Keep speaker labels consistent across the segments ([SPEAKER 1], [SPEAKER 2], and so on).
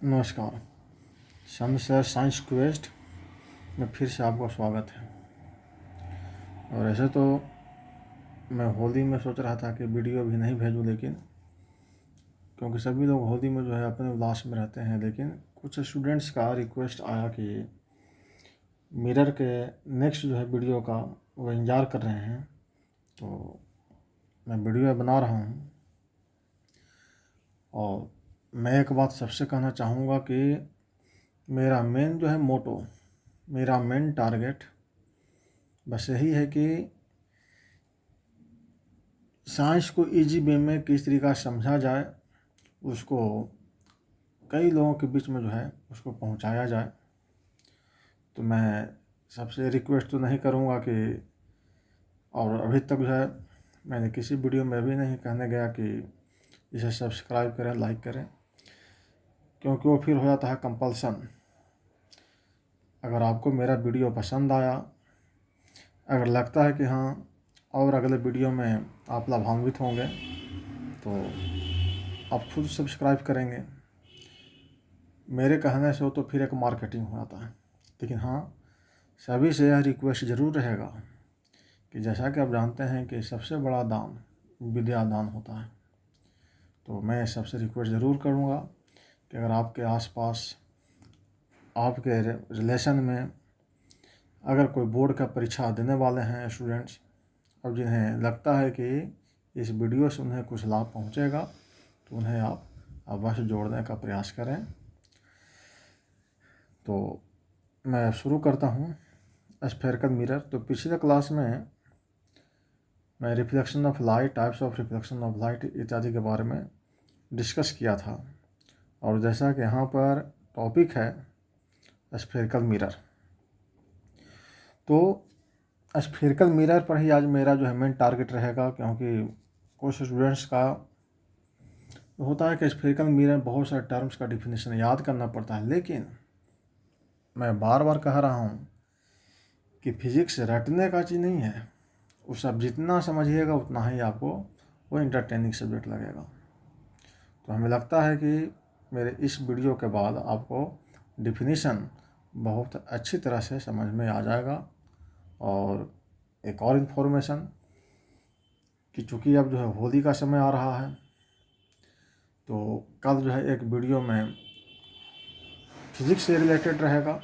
[SPEAKER 1] नमस्कार। Sir science quest में फिर से आपका स्वागत है। और ऐसे तो मैं होली में सोच रहा था कि वीडियो भी नहीं भेजूं, लेकिन क्योंकि सभी लोग होली में जो है अपने उल्लास में रहते हैं, लेकिन कुछ स्टूडेंट्स का रिक्वेस्ट आया कि मिरर के नेक्स्ट जो है वीडियो का वो इंतज़ार कर रहे हैं, तो मैं वीडियो बना रहा हूँ। और मैं एक बात सबसे कहना चाहूँगा कि मेरा मेन जो है मोटो, मेरा मेन टारगेट बस यही है कि साइंस को इजी वे में किस तरीका समझा जाए, उसको कई लोगों के बीच में जो है उसको पहुंचाया जाए। तो मैं सबसे रिक्वेस्ट तो नहीं करूंगा कि, और अभी तक जो है मैंने किसी वीडियो में भी नहीं कहने गया कि इसे सब्सक्राइब करें, लाइक करें, क्योंकि वो फिर हो जाता है कंपल्सन। अगर आपको मेरा वीडियो पसंद आया, अगर लगता है कि हाँ और अगले वीडियो में आप लाभान्वित होंगे, तो आप खुद सब्सक्राइब करेंगे। मेरे कहने से हो तो फिर एक मार्केटिंग हो जाता है। लेकिन हाँ, सभी से यह रिक्वेस्ट ज़रूर रहेगा कि जैसा कि आप जानते हैं कि सबसे बड़ा दान विद्या दान होता है। तो मैं सबसे रिक्वेस्ट ज़रूर करूँगा कि अगर आपके आसपास, आपके रिलेशन में अगर कोई बोर्ड का परीक्षा देने वाले हैं स्टूडेंट्स, और जिन्हें लगता है कि इस वीडियो से उन्हें कुछ लाभ पहुँचेगा, तो उन्हें आप अवश्य जोड़ने का प्रयास करें। तो मैं शुरू करता हूँ स्फेरिकल मिरर। तो पिछले क्लास में मैं reflection of light, types of reflection of light इत्यादि के बारे में डिस्कस किया था। और जैसा कि यहाँ पर टॉपिक है स्फेरिकल मिरर, तो स्फेरिकल मिरर पर ही आज मेरा जो है मेन टारगेट रहेगा, क्योंकि कुछ स्टूडेंट्स का होता है कि स्फेरिकल मिरर बहुत सारे टर्म्स का डिफिनेशन याद करना पड़ता है। लेकिन मैं बार बार कह रहा हूँ कि फिजिक्स रटने का चीज़ नहीं है। उस आप जितना समझिएगा उतना ही आपको वो इंटरटेनिंग सब्जेक्ट लगेगा। तो हमें लगता है कि मेरे इस वीडियो के बाद आपको डिफिनीशन बहुत अच्छी तरह से समझ में आ जाएगा। और एक और इन्फॉर्मेशन कि चूँकि अब जो है होली का समय आ रहा है, तो कल जो है एक वीडियो में फिजिक्स से रिलेटेड रहेगा।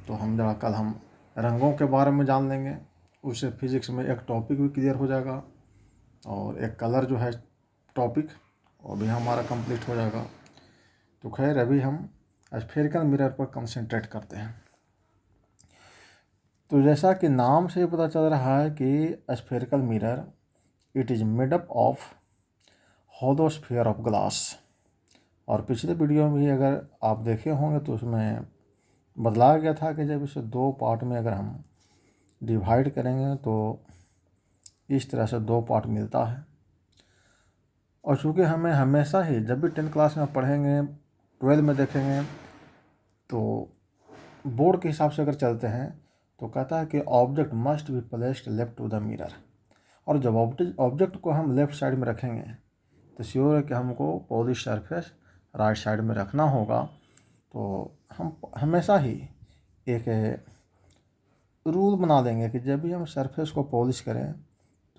[SPEAKER 1] तो कल हम रंगों के बारे में जान लेंगे, उससे फिजिक्स में एक टॉपिक भी क्लियर हो जाएगा, और एक कलर जो है टॉपिक वो भी हमारा कंप्लीट हो जाएगा। तो खैर अभी हम स्फेरिकल मिरर पर कंसंट्रेट करते हैं। तो जैसा कि नाम से पता चल रहा है कि spherical mirror it is made up of hollow sphere of glass. और पिछले वीडियो में भी अगर आप देखे होंगे तो उसमें बदलाया गया था कि जब इसे दो पार्ट में अगर हम डिवाइड करेंगे तो इस तरह से दो पार्ट मिलता है। और चूँकि हमें हमेशा ही जब भी 10th क्लास में पढ़ेंगे, 12 में देखेंगे, तो बोर्ड के हिसाब से अगर चलते हैं तो कहता है कि object must be placed left to the mirror. और जब ऑब्जेक्ट को हम लेफ़्ट साइड में रखेंगे तो श्योर है कि हमको पॉलिश सरफेस राइट साइड में रखना होगा। तो हम हमेशा ही एक रूल बना देंगे कि जब भी हम सरफेस को पॉलिश करें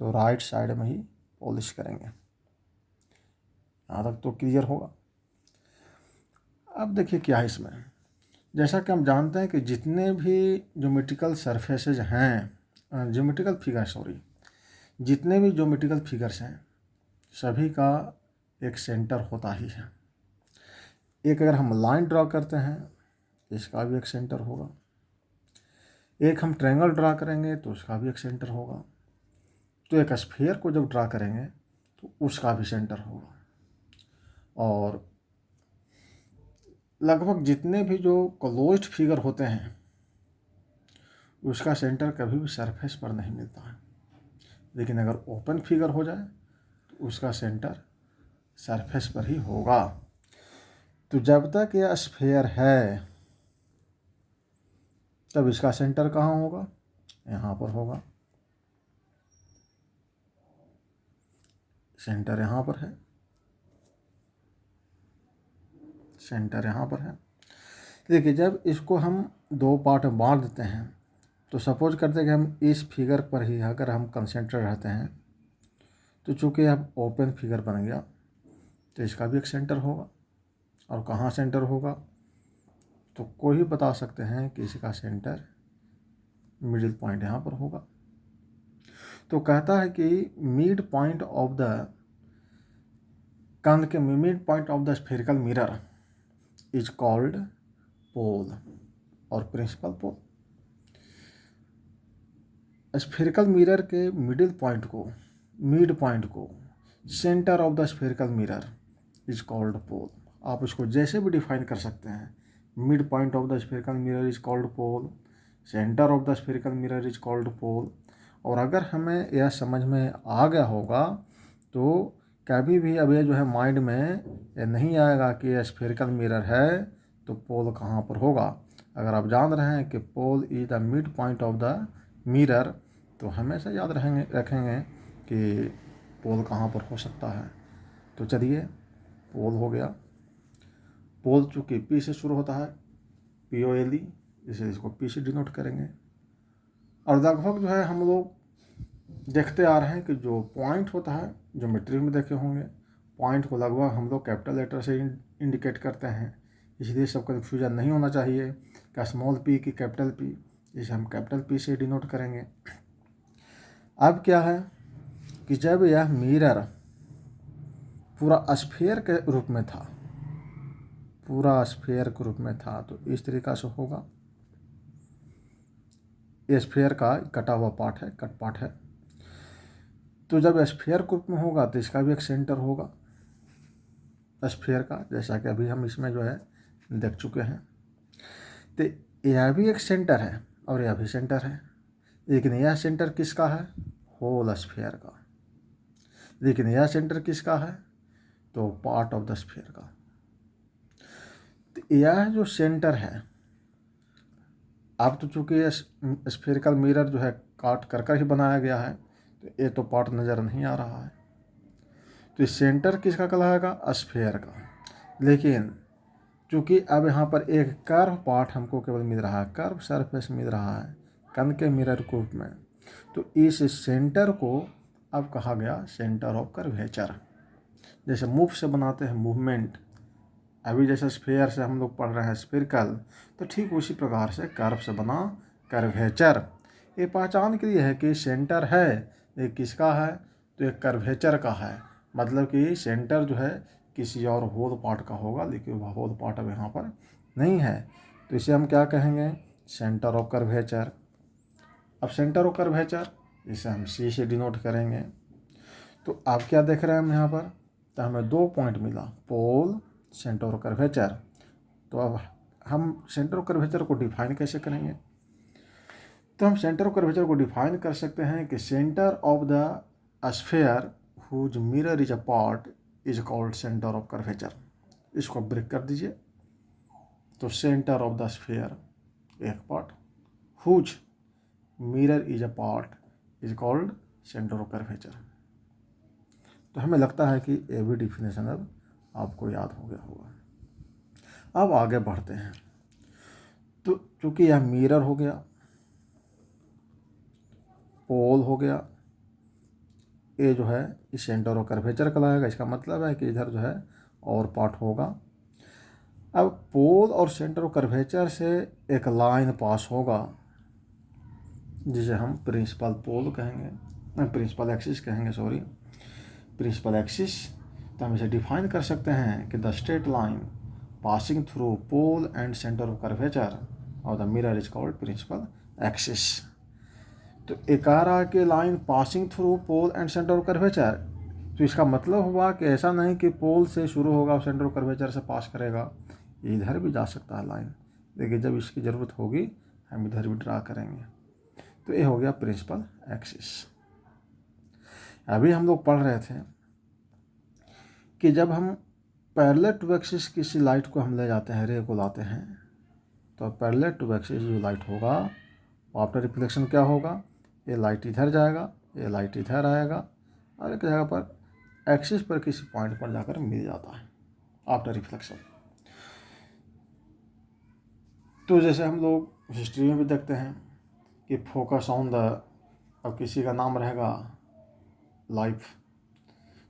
[SPEAKER 1] तो राइट साइड में ही पॉलिश करेंगे। यहाँ तक तो क्लियर होगा। अब देखिए क्या है इसमें। जैसा कि हम जानते हैं कि जितने भी ज्योमेट्रिकल सरफेसेज हैं, ज्योमेट्रिकल जितने भी ज्योमेट्रिकल फिगर्स हैं, सभी का एक सेंटर होता ही है। एक अगर हम लाइन ड्रा करते हैं, इसका भी एक सेंटर होगा। एक हम ट्रायंगल ड्रा करेंगे तो उसका भी एक सेंटर होगा। तो एक स्फीयर को जब ड्रा करेंगे तो उसका भी सेंटर होगा। और लगभग जितने भी जो क्लोज्ड फिगर होते हैं उसका सेंटर कभी भी सरफेस पर नहीं मिलता है। लेकिन अगर ओपन फिगर हो जाए तो उसका सेंटर सरफेस पर ही होगा। तो जब तक यह स्फीयर है तब इसका सेंटर कहाँ होगा? यहाँ पर होगा। सेंटर यहाँ पर है। सेंटर यहाँ पर है। देखिए जब इसको हम दो पार्ट में बांट देते हैं तो सपोज करते हैं कि हम इस फिगर पर ही अगर हम कंसंट्रेट रहते हैं तो चूँकि अब ओपन फिगर बन गया तो इसका भी एक सेंटर होगा। और कहाँ सेंटर होगा तो कोई भी बता सकते हैं कि इसका सेंटर मिडिल पॉइंट यहाँ पर होगा। तो कहता है कि मिड पॉइंट ऑफ द कंध के mid point of the spherical mirror is called pole और प्रिंसिपल पोल। स्फेरिकल मिरर के मिड पॉइंट को centre of the spherical mirror is called pole. आप इसको जैसे भी डिफाइन कर सकते हैं, mid point of the spherical mirror is called pole, centre of the spherical mirror is called pole. और अगर हमें यह समझ में आ गया होगा तो कभी भी अब ये जो है माइंड में ये नहीं आएगा कि यह स्फेरिकल मिरर है तो पोल कहाँ पर होगा। अगर आप जान रहे हैं कि pole is the mid point of the mirror तो हमेशा याद रखेंगे कि पोल कहाँ पर हो सकता है। तो चलिए पोल हो गया। पोल चूँकि पी से शुरू होता है, POLE, इसे इसको पी से डिनोट करेंगे। और लगभग जो है हम लोग देखते आ रहे हैं कि जो पॉइंट होता है, जो मैट्रिक में देखे होंगे, पॉइंट को लगभग हम लोग कैपिटल लेटर से इंडिकेट करते हैं। इसलिए सब कन्फ्यूजन नहीं होना चाहिए कि स्मॉल p की कैपिटल P, इसे हम कैपिटल P से डिनोट करेंगे। अब क्या है कि जब यह मिरर पूरा स्फीयर के रूप में था, तो इस तरीक़ा से होगा। ये स्फीयर का कटा हुआ पार्ट है, कट पार्ट है। तो जब स्फीयर के रूप में होगा तो इसका भी एक सेंटर होगा स्फीयर का, जैसा कि अभी हम इसमें जो है देख चुके हैं। तो यह भी एक सेंटर है और यह भी सेंटर है, लेकिन यह सेंटर किसका है? होल स्फीयर का। लेकिन यह सेंटर किसका है? तो पार्ट ऑफ द स्फीयर का। तो यह जो सेंटर है, अब तो चूँकि स्फेरिकल मिरर जो है काट कर ही बनाया गया है तो ये तो पार्ट नज़र नहीं आ रहा है। तो इस सेंटर किसका कहलाएगा? स्फीयर का। लेकिन चूँकि अब यहाँ पर एक कर्व पार्ट हमको केवल मिल रहा है, कर्व सरफेस मिल रहा है कंध के मिरर के रूप में, तो इस सेंटर को अब कहा गया सेंटर ऑफ कर्वेचर। जैसे मूव से बनाते हैं मूवमेंट, अभी जैसे स्फीयर से हम लोग पढ़ रहे हैं स्फेरिकल, तो ठीक उसी प्रकार से कर्व से बना कर्वेचर। ये पहचान के लिए है कि सेंटर है, ये किसका है? तो ये कर्वेचर का है। मतलब कि सेंटर जो है किसी और होल पार्ट का होगा, लेकिन वह होल पार्ट अब यहाँ पर नहीं है। तो इसे हम क्या कहेंगे? Centre of curvature. अब सेंटर ऑफ कर्वेचर इसे हम C से डिनोट करेंगे। तो आप क्या देख रहे हैं हम यहाँ पर? तो हमें 2 पॉइंट मिला, पोल, सेंटर ऑफ कर्वेचर। तो अब हम सेंटर ऑफ कर्वेचर को डिफाइन कैसे करेंगे? तो हम सेंटर ऑफ कर्वेचर को डिफाइन कर सकते हैं कि centre of the sphere whose mirror is a part is called centre of curvature. इसको ब्रेक कर दीजिए। तो सेंटर ऑफ द स्फीयर एक part, whose mirror is a part is called centre of curvature. तो हमें लगता है कि ये भी डिफिनेशन अब आपको याद हो गया होगा। अब आगे बढ़ते हैं। तो चूँकि यह मिरर हो गया, पोल हो गया, ये जो है इस सेंटर ऑफ कर्वेचर कहलाएगा। इसका मतलब है कि इधर जो है और पार्ट होगा। अब पोल और सेंटर ऑफ कर्वेचर से एक लाइन पास होगा जिसे हम प्रिंसिपल पोल कहेंगे, प्रिंसिपल एक्सिस कहेंगे, सॉरी, प्रिंसिपल एक्सिस। तो हम इसे डिफाइन कर सकते हैं कि the straight line passing through pole and centre of curvature और the mirror is called principal axis. तो एक आ रहा कि line passing through pole and centre of curvature, तो इसका मतलब हुआ कि ऐसा नहीं कि पोल से शुरू होगा और सेंटर ऑफ कर्वेचर से पास करेगा, इधर भी जा सकता है लाइन, लेकिन जब इसकी ज़रूरत होगी हम इधर भी ड्रा करेंगे। तो ये हो गया प्रिंसिपल एक्सिस। अभी हम लोग पढ़ रहे थे कि जब हम पैरेलल टू एक्सिस किसी लाइट को हम ले जाते हैं, रे को लाते हैं, तो पैरेलल टू एक्सिस जो लाइट होगा आफ्टर रिफ्लेक्शन क्या होगा? ये लाइट इधर जाएगा, ये लाइट इधर आएगा और एक जगह पर एक्सिस पर किसी पॉइंट पर जाकर मिल जाता है आफ्टर रिफ्लेक्शन। तो जैसे हम लोग हिस्ट्री में भी देखते हैं कि फोकस ऑन द, अब किसी का नाम रहेगा लाइफ,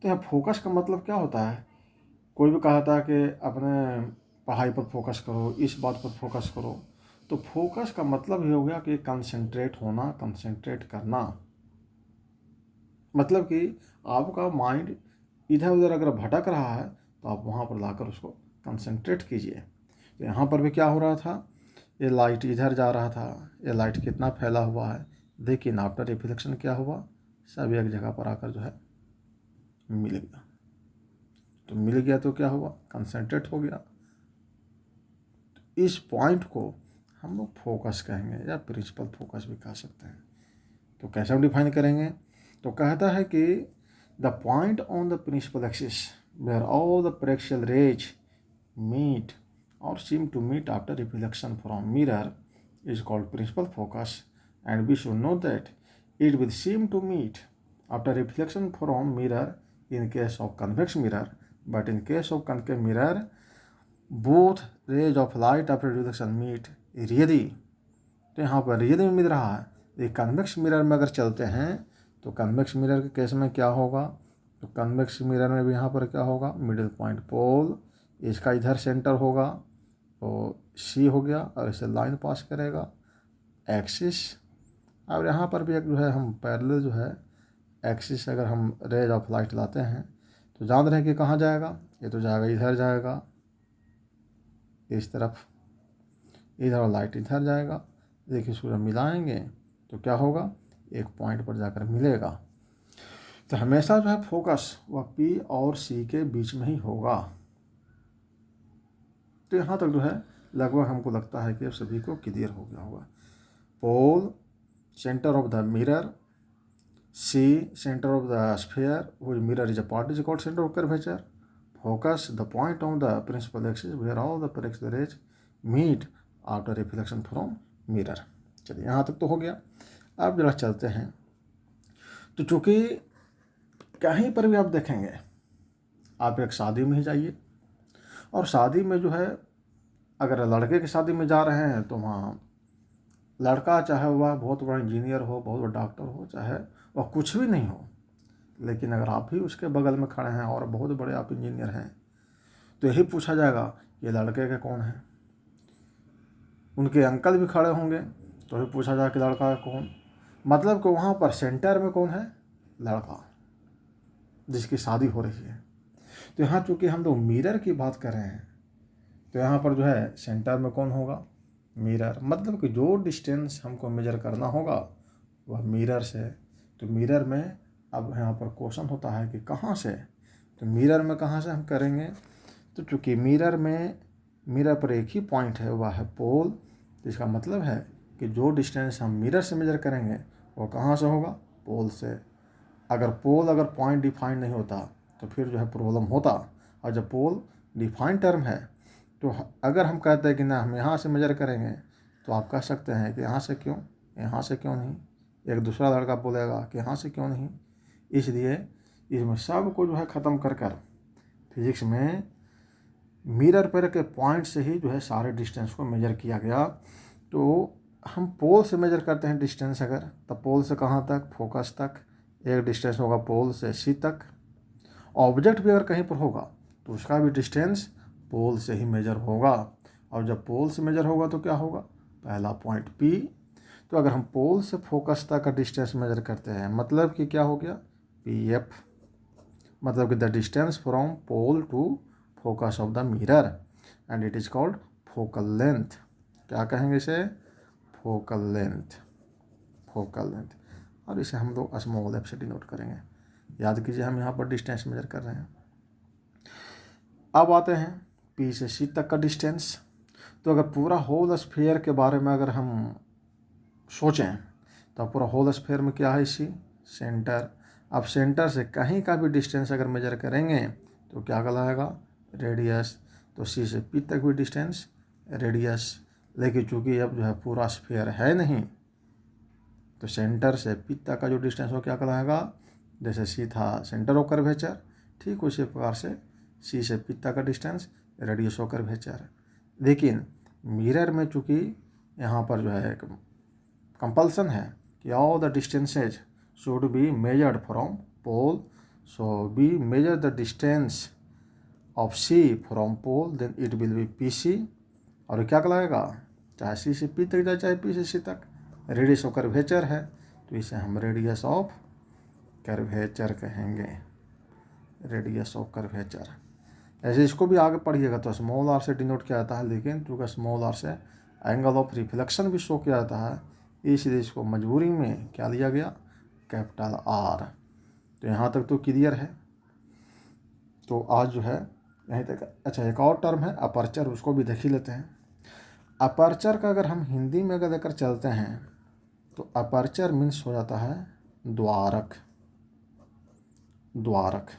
[SPEAKER 1] तो यहाँ फोकस का मतलब क्या होता है? कोई भी कहता है कि अपने पढ़ाई पर फोकस करो, इस बात पर फोकस करो, तो फोकस का मतलब ये हो गया कि कंसंट्रेट होना, कंसंट्रेट करना। मतलब कि आपका माइंड इधर उधर अगर भटक रहा है तो आप वहाँ पर लाकर उसको कंसंट्रेट कीजिए। तो यहाँ पर भी क्या हो रहा था, ये लाइट इधर जा रहा था, ये लाइट कितना फैला हुआ है, लेकिन आफ्टर रिफ्लेक्शन क्या हुआ, सब एक जगह पर आकर जो है मिल गया। तो मिल गया तो क्या हुआ, कंसंट्रेट हो गया। तो इस पॉइंट को हम लोग फोकस कहेंगे या प्रिंसिपल फोकस भी कह सकते हैं। तो कैसे हम डिफाइन करेंगे? तो कहता है कि the point on the principal axis where all the paraxial rays meet और seem to meet after reflection from mirror is called principal focus, and we should know that it will seem to meet after reflection from mirror in case of convex mirror, but in case of concave mirror both rays of light after reflection meet really। तो यहाँ पर यदि में मिल रहा है, ये convex mirror में अगर चलते हैं तो कन्वेक्स मिरर के केस में क्या होगा, तो कन्वेक्स मिरर में भी यहाँ पर क्या होगा, मिडिल पॉइंट पोल, इसका इधर सेंटर होगा तो सी हो गया और इसे लाइन पास करेगा एक्सिस। और यहाँ पर भी एक जो है हम पैरेलल जो है एक्सिस, अगर हम रेज ऑफ लाइट लाते हैं तो जान रहे हैं कि कहाँ जाएगा, ये तो जाएगा इधर, जाएगा इस तरफ, इधर लाइट इधर जाएगा। देखिए इसको जब मिलाएंगे तो क्या होगा, एक पॉइंट पर जाकर मिलेगा। तो हमेशा जो है फोकस वह पी और सी के बीच में ही होगा। तो यहाँ तक जो है लगभग हमको लगता है कि अब सभी को क्लियर हो गया होगा। Pole centre of the mirror, C centre of the sphere which mirror is a part is called centre of curvature, focus the point on the principal axis where all the paraxial rays meet after reflection from mirror. चलिए यहाँ तक तो हो गया। अब जरा चलते हैं। तो चूँकि कहीं पर भी आप देखेंगे, आप एक शादी में ही जाइए और शादी में जो है अगर लड़के की शादी में जा रहे हैं तो वहाँ लड़का चाहे वह बहुत बड़ा इंजीनियर हो, बहुत बड़ा डॉक्टर हो, चाहे वह कुछ भी नहीं हो, लेकिन अगर आप ही उसके बगल में खड़े हैं और बहुत बड़े आप इंजीनियर हैं तो यही पूछा जाएगा ये लड़के के कौन है। उनके अंकल भी खड़े होंगे तो ही पूछा जाए कि लड़का का कौन। मतलब कि वहाँ पर सेंटर में कौन है, लड़का जिसकी शादी हो रही है। तो यहाँ चूँकि हम लोग मिरर की बात कर रहे हैं तो यहाँ पर जो है सेंटर में कौन होगा, मिरर। मतलब कि जो डिस्टेंस हमको मेजर करना होगा वह मिरर से। तो मिरर में अब यहाँ पर क्वेश्चन होता है कि कहाँ से, तो मिरर में कहाँ से हम करेंगे। तो चूँकि मिरर पर एक ही पॉइंट है वह है पोल, तो इसका मतलब है कि जो डिस्टेंस हम मिरर से मेजर करेंगे वो कहाँ से होगा, पोल से। अगर पॉइंट डिफाइंड नहीं होता तो फिर जो है प्रॉब्लम होता, और जब पोल डिफाइंड टर्म है तो अगर हम कहते हैं कि ना हम यहाँ से मेजर करेंगे तो आप कह सकते हैं कि यहाँ से क्यों, यहाँ से क्यों नहीं। एक दूसरा लड़का बोलेगा कि यहाँ से क्यों नहीं। इसलिए इसमें सब को जो है ख़त्म कर फिजिक्स में मिरर पर के पॉइंट से ही जो है सारे डिस्टेंस को मेजर किया गया। तो हम पोल से मेजर करते हैं डिस्टेंस, अगर तो पोल से कहाँ तक, फोकस तक एक डिस्टेंस होगा, पोल से सी तक। ऑब्जेक्ट भी अगर कहीं पर होगा तो उसका भी डिस्टेंस पोल से ही मेजर होगा, और जब पोल से मेजर होगा तो क्या होगा, पहला पॉइंट पी। तो अगर हम पोल से फोकस तक का डिस्टेंस मेजर करते हैं मतलब कि क्या हो गया, पी एफ। मतलब कि the distance from pole to focus of the mirror and it is called focal length. क्या कहेंगे इसे, फोकल लेंथ, फोकल लेंथ। और इसे हम लोग स्मॉल एफ से डिनोट करेंगे। याद कीजिए हम यहाँ पर डिस्टेंस मेजर कर रहे हैं। अब आते हैं पी से सी तक का डिस्टेंस। तो अगर पूरा होल स्फीयर के बारे में अगर हम सोचें तो पूरा होल स्फीयर में क्या है, सी सेंटर। अब सेंटर से कहीं का भी डिस्टेंस अगर मेजर करेंगे तो क्या कहलाएगा, रेडियस। तो सी से पी तक भी डिस्टेंस रेडियस। लेकिन चूँकि अब जो है पूरा स्फीयर है नहीं तो सेंटर से पी तक का जो डिस्टेंस हो क्या कहलाएगा, जैसे सी था सेंटर ऑफ कर्वेचर, ठीक उसी प्रकार से सी से पी तक का डिस्टेंस रेडियस ऑफ कर्वेचर। लेकिन मिरर में चूँकि यहाँ पर जो है एक कंपल्सन है कि all the distances should be measured from pole, so be measure the distance of C from pole, then it will be P C. और क्या कहलाएगा, चाहे सी से पी तक जाए चाहे पी से सी तक, रेडियस ऑफ कर्वेचर है तो इसे हम रेडियस ऑफ कर्वेचर कहेंगे, रेडियस ऑफ कर्वेचर। ऐसे इसको भी आगे पढ़िएगा तो स्मॉल आर से डिनोट किया जाता है, लेकिन चूँकि स्मॉल आर से एंगल ऑफ रिफ्लेक्शन भी शो किया जाता है, इसलिए इसको मजबूरी में क्या लिया गया, कैपिटल आर। तो यहाँ तक तो क्लियर है। तो आज जो है यहीं तक। अच्छा, एक और टर्म है अपर्चर, उसको भी देख ही लेते हैं। अपर्चर का अगर हम हिंदी में अगर लेकर चलते हैं तो अपर्चर मीन्स हो जाता है द्वारक। द्वारक,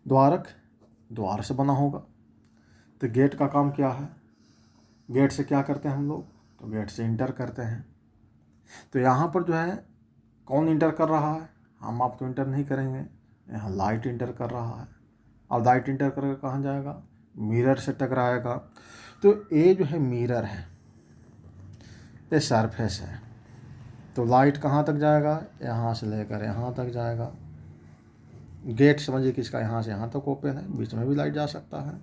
[SPEAKER 1] द्वारक द्वार से बना होगा। तो गेट का काम क्या है, गेट से क्या करते हैं हम लोग, तो गेट से इंटर करते हैं। तो यहाँ पर जो है कौन इंटर कर रहा है, हम आप तो इंटर नहीं करेंगे, यहाँ लाइट इंटर कर रहा है। और लाइट इंटर करके कहाँ जाएगा, मिरर से टकराएगा। तो ये जो है मिरर है, ये सरफेस है। तो लाइट कहाँ तक जाएगा, यहाँ से लेकर यहाँ तक जाएगा। गेट समझिए कि इसका यहाँ से यहाँ तक ओपन है, बीच में भी लाइट जा सकता है।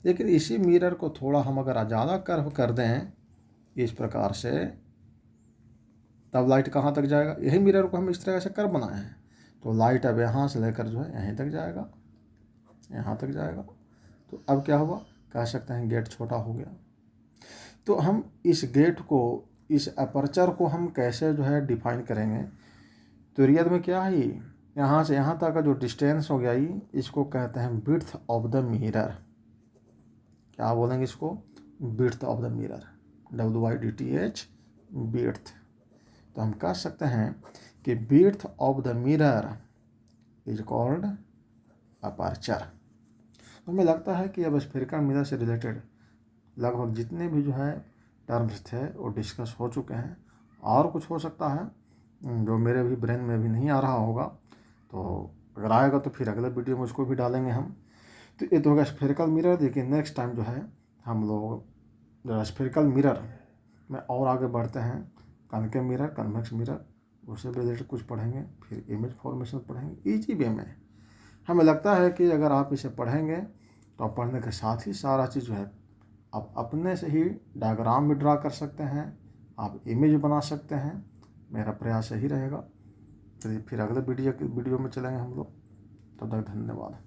[SPEAKER 1] लेकिन इसी मिरर को थोड़ा हम अगर ज़्यादा कर्व कर दें इस प्रकार से, तब लाइट कहाँ तक जाएगा, यही मिरर को हम इस तरह से कर्व बनाए हैं। तो लाइट अब यहाँ से लेकर जो है यहीं तक जाएगा, यहाँ तक जाएगा। तो अब क्या हुआ, कह सकते हैं गेट छोटा हो गया। तो हम इस गेट को, इस अपर्चर को हम कैसे जो है डिफाइन करेंगे, तो रियल में क्या है, यहाँ से यहाँ तक का जो डिस्टेंस हो गया ये, इसको कहते हैं विड्थ ऑफ द मिरर। क्या बोलेंगे इसको, width of the mirror, WIDTH, width. तो हम कह सकते हैं कि width of the mirror is called aperture. तो हमें लगता है कि अब स्फेरिकल मिरर से रिलेटेड लगभग जितने भी जो है टर्म्स थे वो डिस्कस हो चुके हैं। और कुछ हो सकता है जो मेरे भी ब्रेन में भी नहीं आ रहा होगा, तो अगर आएगा तो फिर अगले वीडियो में उसको भी डालेंगे हम। तो ये तो होगा स्फेरिकल मिरर। देखिए नेक्स्ट टाइम जो है हम लोग स्फेरिकल मिरर में और आगे बढ़ते हैं, कॉन्केव मिरर, कन्वेक्स मिरर, उससे रिलेटेड कुछ पढ़ेंगे। फिर इमेज फॉर्मेशन पढ़ेंगे ईजी वे में। हमें लगता है कि अगर आप इसे पढ़ेंगे तो आप पढ़ने के साथ ही सारा चीज़ जो है आप अपने से ही डायग्राम भी ड्रा कर सकते हैं, आप इमेज बना सकते हैं। मेरा प्रयास यही रहेगा। चलिए फिर अगले वीडियो में चलेंगे हम लोग। तब तक धन्यवाद।